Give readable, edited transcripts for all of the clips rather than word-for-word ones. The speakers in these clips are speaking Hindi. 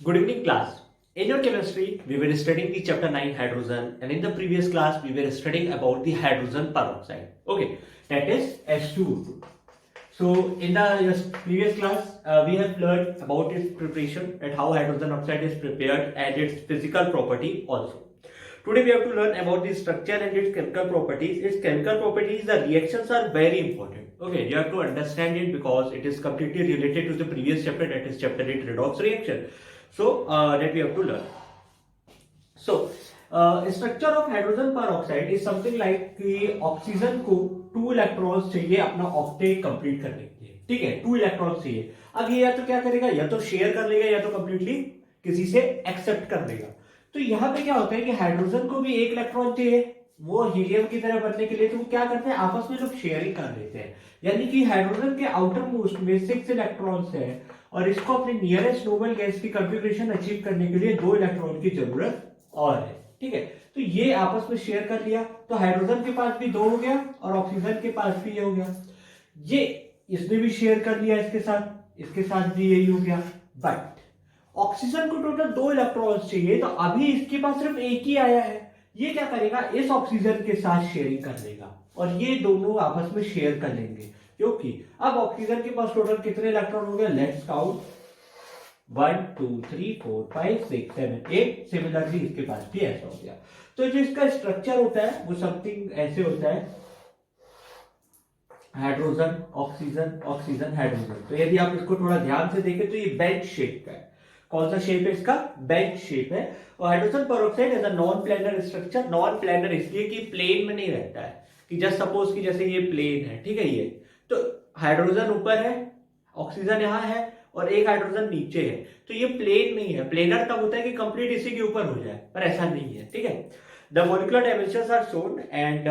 Good evening, class. In your chemistry, we were studying the chapter 9 hydrogen, and in the previous class, we were studying about the hydrogen peroxide. Okay, that is H2O2. So, in the previous class, we have learned about its preparation and how hydrogen oxide is prepared and its physical property also. Today, we have to learn about the structure and its chemical properties. Its chemical properties, the reactions are very important. Okay, you have to understand it because it is completely related to the previous chapter, that is chapter 8 redox reaction. So that we have to learn. So structure of hydrogen पर ऑक्साइड इज समथिंग लाइक कि ऑक्सीजन को 2 इलेक्ट्रॉन्स चाहिए अपना ऑक्टेट कंप्लीट करने के लिए. ठीक है, 2 इलेक्ट्रॉन्स चाहिए. अब ये या तो क्या करेगा, या तो शेयर कर लेगा या तो कंप्लीटली किसी से एक्सेप्ट कर लेगा. तो यहाँ पे क्या होता है कि हाइड्रोजन को भी 1 इलेक्ट्रॉन चाहिए वो हीलियम की तरह बनने के लिए. तो क्या करते हैं, आपस में लोग शेयरिंग कर लेते हैं. यानी कि हाइड्रोजन के आउटर मोस्ट में 6 इलेक्ट्रॉन्स है और इसको अपने नियरेस्ट नोबल गैस की कॉन्फ़िगरेशन अचीव करने के लिए 2 इलेक्ट्रॉन की जरूरत और है. ठीक है, तो ये आपस में शेयर कर लिया तो हाइड्रोजन के पास भी 2 हो गया और ऑक्सीजन के पास भी ये हो गया. ये इसने भी शेयर कर लिया इसके साथ भी यही हो गया. बट ऑक्सीजन को टोटल 2 इलेक्ट्रॉन्स चाहिए, तो अभी इसके पास सिर्फ एक ही आया है. ये क्या करेगा, इस ऑक्सीजन के साथ शेयरिंग कर लेगा और ये दोनों आपस में शेयर कर लेंगे. क्योंकि अब ऑक्सीजन के पास टोटल कितने इलेक्ट्रॉन हो गए, लेट्स काउंट 1 2 3 4 5 6 7 8. सिमिलरली इसके पास भी ऐसा हो गया. तो जो इसका स्ट्रक्चर होता है वो समथिंग ऐसे होता है, हाइड्रोजन ऑक्सीजन ऑक्सीजन हाइड्रोजन. तो यदि आप इसको थोड़ा ध्यान से देखें तो ये बेंच शेप का है. कौन सा शेप है इसका, बेंच शेप है. और hydrogen peroxide as a non planar structure. Non planar इसलिए कि प्लेन में नहीं रहता है, कि जस्ट सपोज कि जैसे ये प्लेन है, ठीक है, ये तो हाइड्रोजन ऊपर है, ऑक्सीजन यहाँ है और एक हाइड्रोजन नीचे है. तो ये प्लेन नहीं है. प्लेनर तब होता है कि कंप्लीट इसी के ऊपर हो जाए, पर ऐसा नहीं है. ठीक है, the molecular dimensions are shown and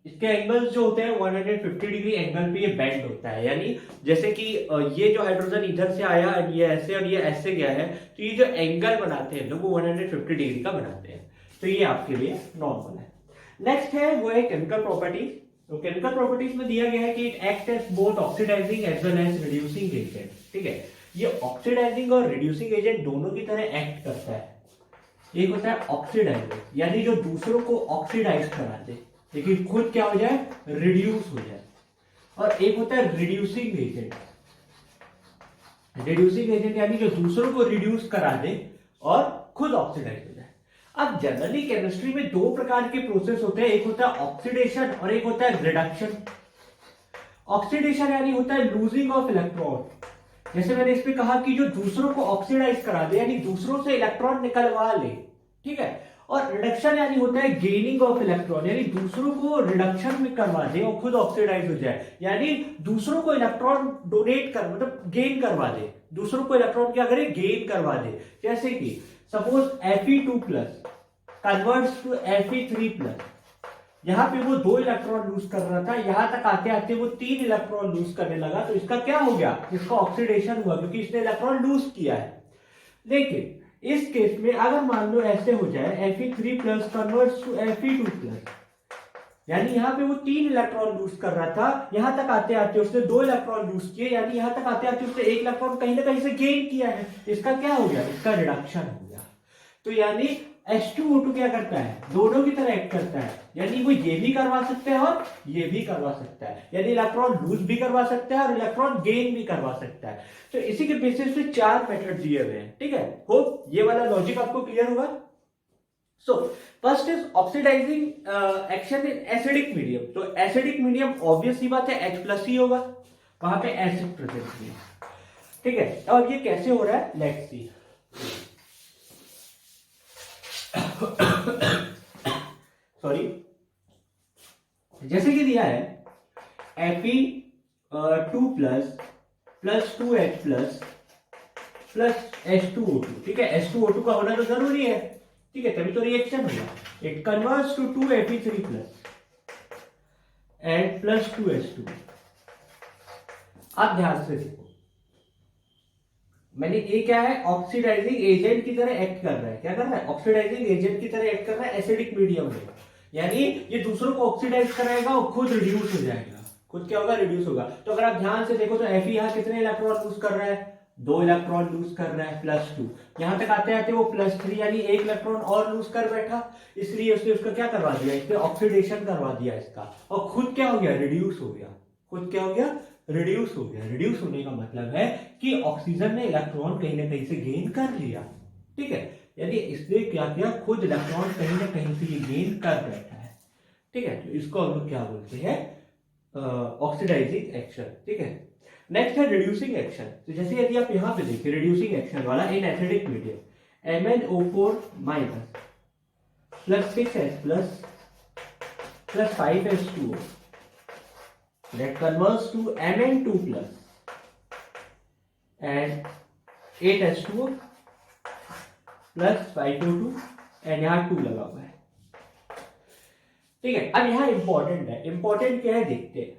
इसके एंगल्स जो होते हैं 150 डिग्री एंगल पे ये बेंड होता है. यानी जैसे कि ये जो हाइड्रोजन इधर से आया और ये ऐसे गया है, तो ये जो एंगल बनाते हैं लोग वो 150 डिग्री का बनाते हैं. तो ये आपके लिए नॉर्मल है. नेक्स्ट है वो है केमिकल प्रॉपर्टीज. तो केमिकल प्रॉपर्टीज में दिया गया है कि it act as both oxidising as well as reducing agent. ठीक है, ये ऑक्सीडाइजिंग और रिड्यूसिंग एजेंट दोनों की तरह एक्ट करता है. एक होता है ऑक्सीडाइजिंग, यानी जो दूसरों को ऑक्सीडाइज करा दे लेकिन खुद क्या हो जाए, रिड्यूस हो जाए. और एक होता है रिड्यूसिंग एजेंट. रिड्यूसिंग एजेंट यानी जो दूसरों को रिड्यूस करा दे और खुद ऑक्सीडाइज हो जाए. अब जनरली केमिस्ट्री में 2 प्रकार के प्रोसेस होते हैं, एक होता है ऑक्सीडेशन और एक होता है रिडक्शन. ऑक्सीडेशन यानी होता है लूजिंग ऑफ इलेक्ट्रॉन. जैसे मैंने इस पे कहा कि जो दूसरों को ऑक्सीडाइज करा दे यानी दूसरों से इलेक्ट्रॉन निकलवा ले. ठीक है, और रिडक्शन यानी होता है गेनिंग ऑफ इलेक्ट्रॉन, यानी दूसरों को रिडक्शन में करवा दे और खुद ऑक्सीडाइज हो जाए. यानी दूसरों को इलेक्ट्रॉन डोनेट कर मतलब गेन करवा दे, दूसरों को इलेक्ट्रॉन क्या करे, गेन करवा दे. जैसे कि suppose Fe2 plus converts to Fe3 plus. यहां पे वो 2 इलेक्ट्रॉन लूज कर रहा था, यहां तक आते आते वो 3 इलेक्ट्रॉन लूज करने लगा. तो इसका क्या हो गया, इसका ऑक्सीडेशन हुआ क्योंकि इसने इलेक्ट्रॉन लूज किया है. लेकिन इस केस में अगर मान लो ऐसे हो जाए Fe3 plus converts to Fe2 plus, यानी यहां पे वो 3 इलेक्ट्रॉन लूज कर रहा था, यहां तक आते आते उसने 2 इलेक्ट्रॉन लूज किए, यानी यहां तक आते आते उसने 1 इलेक्ट्रॉन कहीं ना कहीं से गेन किया है. इसका क्या हो गया, इसका रिडक्शन हो गया. तो यानी H2O2 क्या करता है, दोनों की तरह एक्ट करता है. यानी वो ये भी करवा सकता है और ये भी करवा सकता है. यानी इलेक्ट्रॉन लूज भी करवा सकता है और इलेक्ट्रॉन गेन भी करवा सकता है. तो इसी के बेसिस पे 4 मेथड दिए हुए हैं. ठीक है, होप ये वाला लॉजिक आपको क्लियर होगा. So first is oxidising action in acidic medium. तो एसिडिक मीडियम ऑब्वियस सी बात है H+ ही होगा, वहां पे एसिड प्रेजेंट है. ठीक है, और ये कैसे हो रहा है, लेट्स सी. सॉरी, जैसे कि दिया है Fe2 plus plus 2H plus plus H2O2. ठीक है, H2O2 का होना तो जरूरी है. ठीक है, तभी तो रिएक्शन होगा. It converts to 2Fe3 plus and plus 2H2. आप ध्यान से देखो, मैंने ये क्या है, ऑक्सीडाइजिंग एजेंट की तरह एक्ट कर रहा है. क्या कर रहा है, ऑक्सीडाइजिंग एजेंट की तरह एक्ट कर रहा है एसिडिक मीडियम में. यानी ये दूसरों को ऑक्सीडाइज कराएगा और खुद रिड्यूस हो जाएगा. खुद क्या होगा, रिड्यूस होगा. तो अगर आप ध्यान से देखो तो Fe यहां कितने इलेक्ट्रॉन लूज कर रहा है, 2 इलेक्ट्रॉन लूज कर रहा है, +2। यहां तक आते आते वो +3 यानी 1 इलेक्ट्रॉन और लूज कर बैठा, इसलिए उसने उसका क्या करवा दिया, इसने ऑक्सीडेशन करवा दिया इसका, और खुद क्या हो गया, रिड्यूस हो गया। खुद क्या हो गया, रिड्यूस हो गया। रिड्यूस होने का मतलब है कि ऑक्सीजन ने इलेक्ट्रॉन कहीं ना कहीं से गेन कर लिया, ठीक है। यानी इसने क्या किया, खुद इलेक्ट्रॉन कहीं ना कहीं से ये गेन कर बैठा है, ठीक है। तो इसको हम लोग क्या बोलते हैं, ऑक्सीडाइजिंग एक्शन, ठीक है। नेक्स्ट है रिड्यूसिंग एक्शन। तो जैसे यदि आप यहां पे देखिए रिड्यूसिंग एक्शन वाला, इन acidic medium MnO4 minus +6H plus 5H2O that converts to Mn2 plus and 8H2O plus 5O2 and यहाँ 2 लगा हुआ है, ठीक है। अब यहाँ इंपॉर्टेंट है, इंपॉर्टेंट क्या है देखते हैं।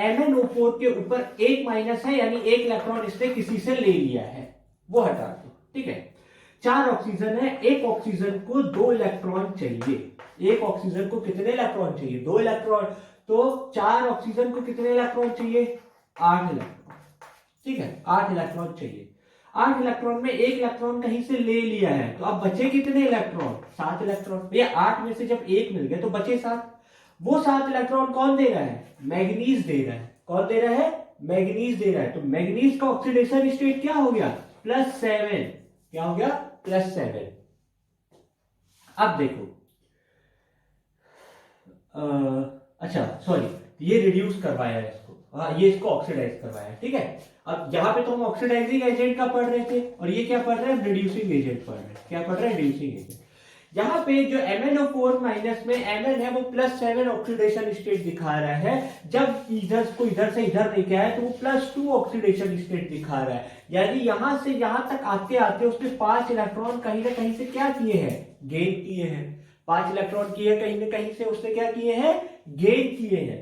MnO4 के ऊपर एक माइनस है, यानी एक इलेक्ट्रॉन इसने किसी से ले लिया है, वो हटा दो, ठीक है। 4 ऑक्सीजन है, एक ऑक्सीजन को 2 इलेक्ट्रॉन चाहिए। एक ऑक्सीजन को कितने इलेक्ट्रॉन चाहिए, 2 इलेक्ट्रॉन। तो 4 ऑक्सीजन को कितने इलेक्ट्रॉन चाहिए, 8 इलेक्ट्रॉन, ठीक है। 8 इलेक्ट्रॉन चाहिए। 8 इलेक्ट्रॉन में एक इलेक्ट्रॉन कहीं से ले लिया है, तो अब बचे कितने इलेक्ट्रॉन, 7 इलेक्ट्रॉन। भैया 8 में से जब एक मिल गए तो बचे 7। वो 7 इलेक्ट्रॉन कौन दे रहा है, मैग्नीज दे रहा है। कौन दे रहा है, मैग्नीज दे रहा है। तो मैग्नीज का ऑक्सीडेशन स्टेट क्या हो गया, +7। क्या हो गया, +7। अब देखो अच्छा सॉरी, ये रिड्यूस करवाया है इसको, ये इसको ऑक्सीडाइज करवाया है, ठीक है। अब यहाँ पे तो हम ऑक्सीडाइजिंग एजेंट का पढ़ रहे थे, और ये क्या पढ़ रहे हैं, रिड्यूसिंग एजेंट पढ़ रहे हैं। क्या पढ़ रहे हैं, रिड्यूसिंग एजेंट। यहाँ पे जो MnO4 माइनस में Mn है वो +7 ऑक्सीडेशन स्टेट दिखा रहा है, जब इधर को इधर से इधर लेके आया तो वो +2 ऑक्सीडेशन स्टेट दिखा रहा है। यानी यहां से यहां तक आते आते उसने 5 इलेक्ट्रॉन कहीं ना कहीं से क्या किए हैं, गेन किए हैं। 5 इलेक्ट्रॉन किए कहीं ना कहीं से उसने क्या किए हैं, गेन किए हैं।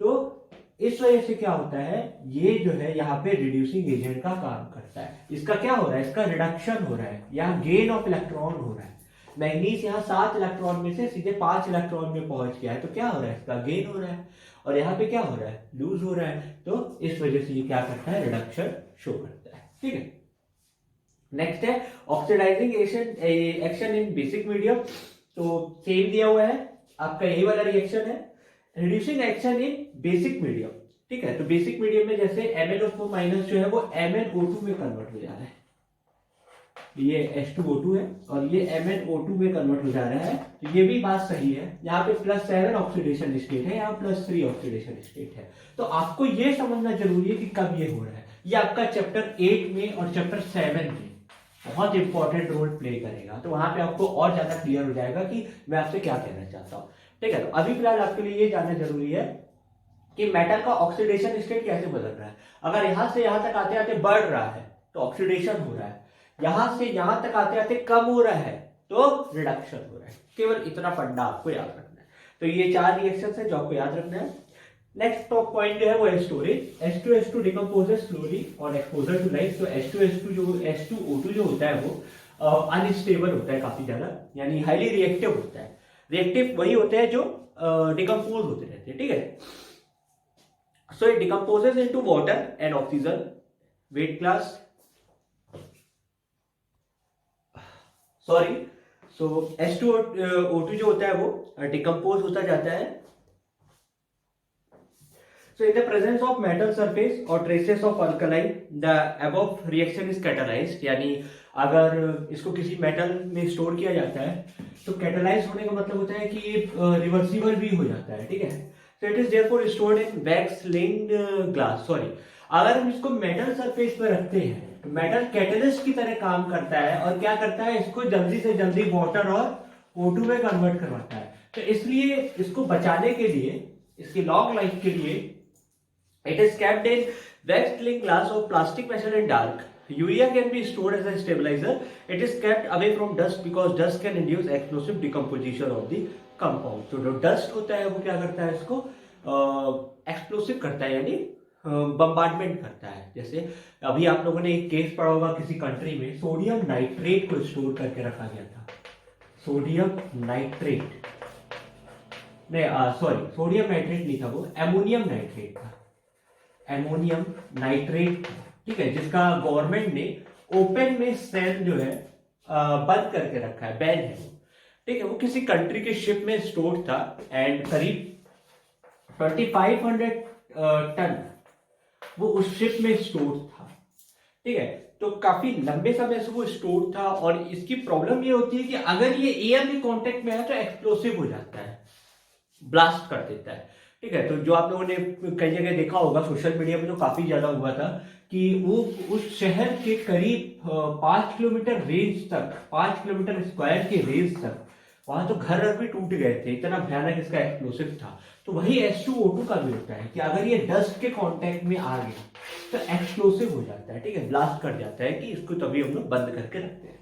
तो इस वजह से क्या होता है, ये जो है यहाँ पे रिड्यूसिंग एजेंट का काम करता है। इसका क्या हो रहा है, इसका रिडक्शन हो रहा है, यहाँ गेन ऑफ इलेक्ट्रॉन हो रहा है। मैग्नीज यहाँ 7 इलेक्ट्रॉन में से सीधे 5 इलेक्ट्रॉन में पहुंच गया है, तो क्या हो रहा है, इसका गेन हो रहा है। और यहाँ पे क्या हो रहा है, लूज हो रहा है। तो इस वजह से ये क्या करता है, रिडक्शन शो करता है, ठीक है। नेक्स्ट है oxidising action in basic medium. तो सेम दिया हुआ है आपका, यही वाला रिएक्शन है, reducing action in basic medium, ठीक है। तो बेसिक मीडियम में जैसे MnO4 माइनस जो है वो MnO2 में कन्वर्ट हो जा रहा है, ये H2O2 है और ये MnO2 में कन्वर्ट हो जा रहा है। तो ये भी बात सही है, यहाँ पे +7 ऑक्सीडेशन स्टेट है, यहाँ +3 ऑक्सीडेशन स्टेट है। तो आपको ये समझना जरूरी है कि कब ये हो रहा है। ये आपका चैप्टर 8 में और चैप्टर 7 में बहुत इंपॉर्टेंट रोल प्ले करेगा, तो वहां पे आपको और ज्यादा क्लियर हो जाएगा कि मैं आपसे क्या कहना चाहता हूँ, ठीक है। तो अभी फिलहाल आपके लिए ये जानना जरूरी है कि मेटल का ऑक्सीडेशन स्टेट कैसे बदल रहा है। अगर यहां से यहां तक आते आते बढ़ रहा है तो ऑक्सीडेशन हो रहा है, यहां से यहां तक आते आते कम हो रहा है तो रिडक्शन हो रहा है। केवल इतना फंडा आपको याद रखना है। तो ये 4 रिएक्शंस है जो आपको याद रखना है। नेक्स्ट टॉप पॉइंट जो है वो है storage. H2S2 decomposes slowly on exposure to light. तो H2S2 जो H2O2 जो होता है वो अनस्टेबल होता है काफी ज्यादा, यानी हाईली रिएक्टिव होता है। रिएक्टिव वही होते हैं जो डिकम्पोज होते रहते हैं, ठीक है। So it decomposes into water and oxygen. Weight class sorry so H2O2 जो होता है वो डिकम्पोज होता जाता है। So in the presence of metal surface or traces of alkali, the above reaction is catalyzed। यानी अगर इसको किसी मेटल में स्टोर किया जाता है तो कैटालाइज होने का मतलब होता है कि ये रिवर्सिबल भी हो जाता है, ठीक है। So it is therefore stored in wax linked glass। Sorry, अगर हम इसको मेटल सरफेस पर रखते हैं तो मेटल कैटलिस्ट की तरह काम करता है और क्या करता है, इसको जल्दी से जल्दी वाटर और O2 में कन्वर्ट करवाता है। तो इसलिए इसको बचाने के लिए, इसकी लॉन्ग लाइफ के लिए it is kept in wax linked glass or plastic vessel in dark। Urea can be stored as a stabilizer। It is kept away from dust because dust can induce explosive decomposition of the compound। तो जो dust होता है वो क्या करता है, इसको एक्सप्लोसिव करता है, यानी बम्बार्डमेंट करता है। जैसे अभी आप लोगों ने एक केस पढ़ा होगा, किसी कंट्री में सोडियम नाइट्रेट को स्टोर करके रखा गया था। सोडियम नाइट्रेट नहीं, सॉरी सोडियम नाइट्रेट नहीं था, वो एमोनियम नाइट्रेट था। एमोनियम नाइट्रेट ठीक है, जिसका गवर्नमेंट ने ओपन में सेल जो है बंद करके रखा है, बैन है। ठीक है, वो किसी कंट्री के शिप में स्टोर था एंड करीब 2500 टन वो उस शिप में स्टोर था। ठीक है, तो काफी लंबे समय से वो स्टोर था और इसकी प्रॉब्लम ये होती है कि अगर ये एयर के कांटेक्ट में है तो एक्सप्लोसिव हो जाता है, ब्लास्ट कर देता है। ठीक है, तो जो आप लोगों ने कई जगह देखा होगा सोशल मीडिया पे, तो काफी ज्यादा हुआ था कि वो उस शहर के करीब 5 किलोमीटर रेंज तक, 5 किलोमीटर स्क्वायर के रेंज तक वहां तो घर भी टूट गए थे, इतना भयानक इसका एक्सप्लोसिव था। तो वही H2O2 का भी होता है कि अगर ये डस्ट के कांटेक्ट में आ गया तो एक्सप्लोसिव हो जाता है। ठीक है, ब्लास्ट कर जाता है, कि इसको तभी हम लोग बंद करके रखते हैं।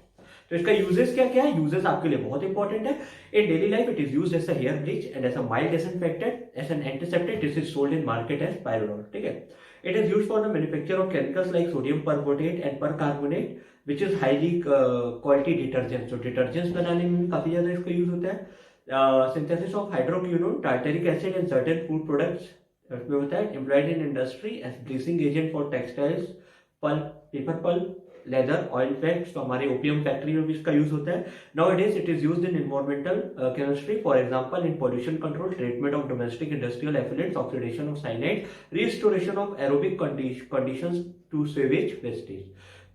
तो इसका यूजेस क्या क्या है? यूजेस आपके लिए बहुत इंपॉर्टेंट है। In daily life it is used as a hair bleach and as a mild disinfectant, as an antiseptic. This is sold in market as perhydrol. ठीक है, it is used for the manufacture of chemicals like sodium perborate and percarbonate which is highly quality detergent. तो डिटर्जेंट्स बनाने में काफी ज्यादा इसका यूज होता है। Synthesis of hydroquinone, tartaric acid and certain food products इसमें होता है। Employed in industry as bleaching agent for textiles, pulp, paper pulp, leather, oil packs. तो हमारे ओपीएम फैक्ट्री में भी इसका यूज होता है। Now it is used in environmental chemistry, for example in pollution control, treatment of domestic industrial effluents, oxidation of cyanide, restoration of aerobic conditions to sewage wastage.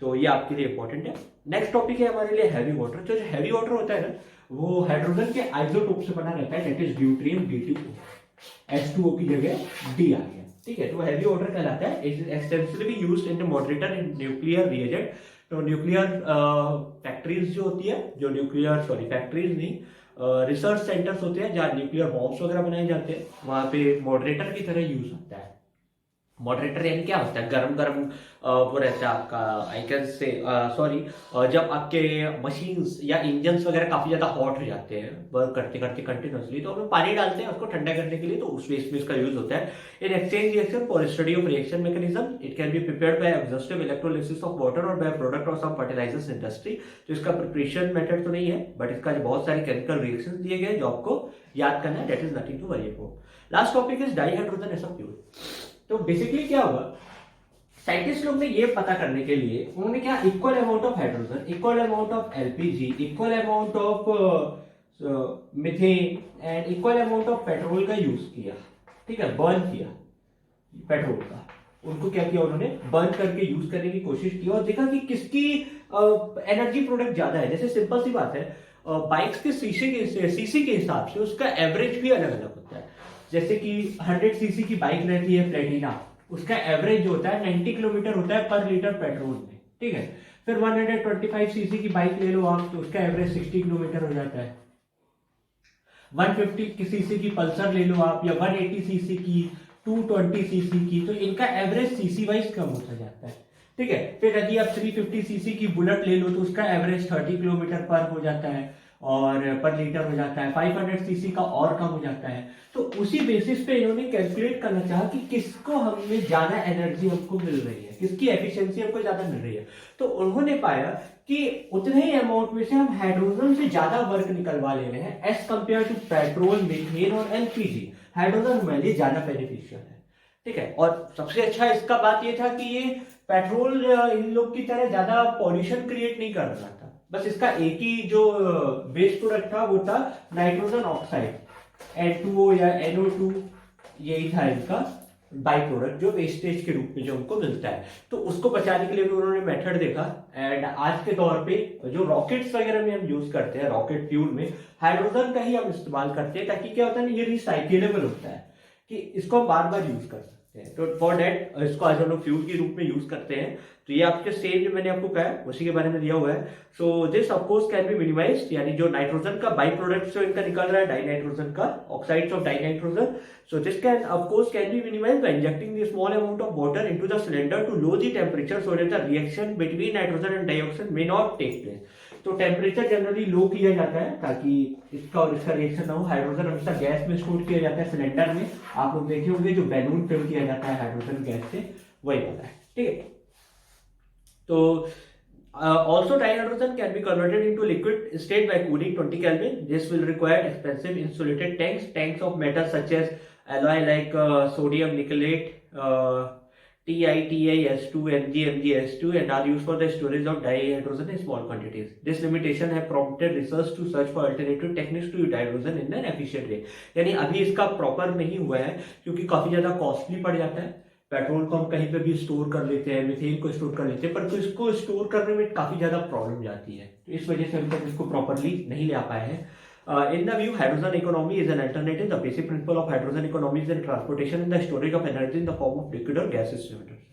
तो ये आपके लिए इंपॉर्टेंट है। नेक्स्ट टॉपिक है हमारे लिए हैवी वाटर। जो हैवी वाटर होता है ना, वो हाइड्रोजन के आइसोटोप से बना रहता है, that is deuterium D2O। H2O की जगह D आ गया। ठीक है, तो हैवी वाटर कहलाता है। It is extensively used in moderator in nuclear reagent. तो न्यूक्लियर फैक्ट्रीज जो होती है, जो न्यूक्लियर फैक्ट्रीज नहीं, रिसर्च सेंटर्स होते हैं जहाँ न्यूक्लियर बॉम्ब्स वगैरह बनाए जाते हैं, वहां पे मॉडरेटर की तरह यूज होता है। मॉडरेटर यानी क्या होता है? गरम गरम वो रहता है आपका, आई कैन से सॉरी, जब आपके मशीन्स या इंजन्स वगैरह काफी ज्यादा हॉट हो जाते हैं वर्क करते करते कंटिन्यूसली, तो हम पानी डालते हैं उसको ठंडा करने के लिए, तो उस वेस्ट में इसका यूज होता है। In exchange reaction for study of reaction mechanism, it can be prepared by exhaustive electrolysis of water और by product of some fertilizers industry. तो इसका प्रिपरेशन मेथड तो नहीं है, बट इसका जो बहुत सारे केमिकल रिएक्शंस दिए गए जो आपको याद करना है, that is nothing to worry about. Last topic is dihydrogen as a fuel. तो बेसिकली क्या होगा, साइंटिस्ट लोग ने ये पता करने के लिए उन्होंने क्या, equal amount of hydrogen, equal amount of LPG, equal amount of methane and equal amount of petrol का यूज किया। ठीक है, बर्न किया पेट्रोल का, उनको क्या किया, उन्होंने बर्न करके यूज करने की कोशिश की और देखा कि किसकी एनर्जी प्रोडक्ट ज्यादा है। जैसे सिंपल सी बात है, बाइक्स के सीसी के हिसाब से उसका एवरेज भी अलग अलग होता है। जैसे कि 100 सीसी की बाइक रहती है प्लेटिना, उसका एवरेज जो होता है 90 किलोमीटर होता है पर लीटर पेट्रोल में। ठीक है, फिर 125 सीसी की बाइक ले लो आप, तो उसका एवरेज 60 किलोमीटर हो जाता है। 150 सीसी की पल्सर ले लो आप, या 180 सीसी की, 220 सीसी की, तो इनका एवरेज सीसी वाइज कम होता जाता है। ठीक है, फिर यदि आप 350 सीसी की बुलेट ले लो तो उसका एवरेज 30 किलोमीटर पर हो जाता है और पर लीटर हो जाता है। 500 सीसी का और कम हो जाता है। तो उसी बेसिस पे इन्होंने कैलकुलेट करना चाहा कि किसको हमें ज्यादा एनर्जी हमको मिल रही है, किसकी एफिशिएंसी हमको ज्यादा मिल रही है। तो उन्होंने पाया कि उतने ही अमाउंट में से हम हाइड्रोजन से ज्यादा वर्क निकलवा ले रहे हैं as compare to petrol, methane और एलपीजी। हाइड्रोजन हमारे लिए ज्यादा बेनिफिशियल है। ठीक है, और सबसे अच्छा इसका बात यह था कि ये पेट्रोल इन लोग की तरह ज्यादा पॉल्यूशन क्रिएट नहीं कर रहा था। बस इसका एक ही जो बेस प्रोडक्ट था वो था नाइट्रोजन ऑक्साइड, N2O या NO2, यही था इनका बाई प्रोडक्ट जो वेस्टेज के रूप में जो हमको मिलता है। तो उसको बचाने के लिए भी उन्होंने मेथड देखा। एंड आज के दौर पे जो रॉकेट्स वगैरह में हम यूज करते हैं, रॉकेट फ्यूल में हाइड्रोजन का ही हम इस्तेमाल करते हैं, ताकि क्या होता है ना, ये रिसाइकेलेबल होता है कि इसको हम बार बार यूज कर सकते हैं। तो फॉर दैट इसको आज हम लोग फ्यूल के रूप में यूज करते हैं। तो ये आपके सेम जो मैंने आपको कहा उसी के बारे में दिया हुआ है। So this of course can be minimised, यानी जो नाइट्रोजन का बाई प्रोडक्ट जो इनका निकल रहा है डाइनाइट्रोजन का, oxides of dinitrogen, so this can of course can be minimized by injecting the small amount of water into the cylinder to lower the temperature so that the reaction between nitrogen and dioxide may not take place। तो टेम्परेचर जनरली लो किया जाता है ताकि इसका और इसका रिएक्शन ना हो। हाइड्रोजन हमेशा गैस में स्टोर किया जाता है सिलेंडर में, आप लोग देखे होंगे जो बैलून फिल किया जाता है हाइड्रोजन गैस से, वही होता है। ठीक है, तो also dihydrogen can be converted into liquid state by cooling 20 Kelvin. This will require expensive insulated tanks of metals such as alloy like sodium nickelate, TiTiS2, MgMgS2 and are used for the storage of dihydrogen in small quantities. This limitation have prompted research to search for alternative techniques to use dihydrogen in an efficient way. यानी अभी इसका प्रॉपर नहीं हुआ है क्योंकि काफी ज्यादा कॉस्टली पड़ जाता है. पेट्रोल को हम कहीं पे भी स्टोर कर लेते हैं, मीथेन को स्टोर कर लेते हैं, पर तो इसको स्टोर करने में काफी ज्यादा प्रॉब्लम जाती है. तो इस वजह से हम तक इसको प्रॉपरली नहीं ले आ पाए हैं. In the view, hydrogen economy is an alternative. The basic principle of hydrogen economy is in transportation and the storage of energy in the form of liquid और gaseous cylinders.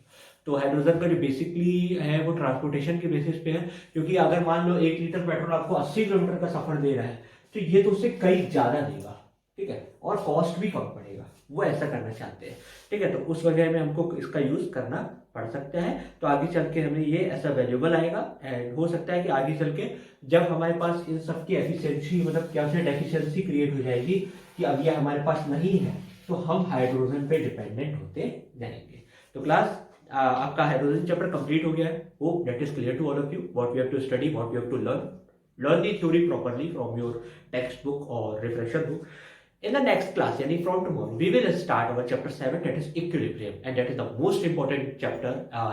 तो हाइड्रोजन का जो बेसिकली है वो ट्रांसपोर्टेशन के बेसिस पे है, क्योंकि अगर मान लो 1 लीटर पेट्रोल आपको 80 किलोमीटर का सफर दे रहा है तो ये तो उससे कई ज्यादा देगा, ठीक है, और कॉस्ट भी कम पड़ेगा. वो ऐसा करना चाहते हैं, ठीक है. तो उस वजह में हमको इसका यूज करना पड़ सकता है. तो आगे चल के हमें ये ऐसा वैल्यूएबल आएगा एंड हो सकता है कि आगे चल के जब हमारे पास इन सब की एफिशिएंसी मतलब क्या से डेफिशिएंसी क्रिएट हो जाएगी कि अब ये हमारे पास नहीं है तो हम हाइड्रोजन पे डिपेंडेंट होते जाएंगे. तो क्लास आपका हाइड्रोजन चैप्टर कंप्लीट हो गया है. Hope that is clear to all of you what you have to study, what you have to learn the theory properly from your text book और refresher book. In the next class, yani from tomorrow, we will start our chapter 7, that is equilibrium, and that is the most important chapter,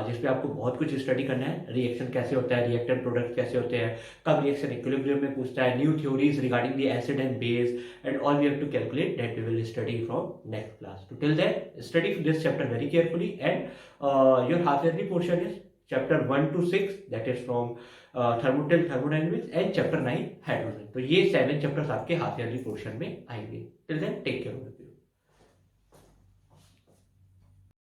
जिसपे आपको बहुत कुछ स्टडी करना है. रिएक्शन कैसे होता है, रिएक्टेंट प्रोडक्ट कैसे होते हैं, कब रिएक्शन इक्विलिब्रियम में पूछता है, new theories regarding the acid and base, and all we have to calculate that we will study from next class. तो till then study this chapter very carefully and your half yearly portion is chapter 1 to 6, that is from thermodynamics and chapter 9 hydrogen. तो ये 7 चैप्टर्स आपके हाफ ईयरली पोर्शन में आएंगे. Till then take care.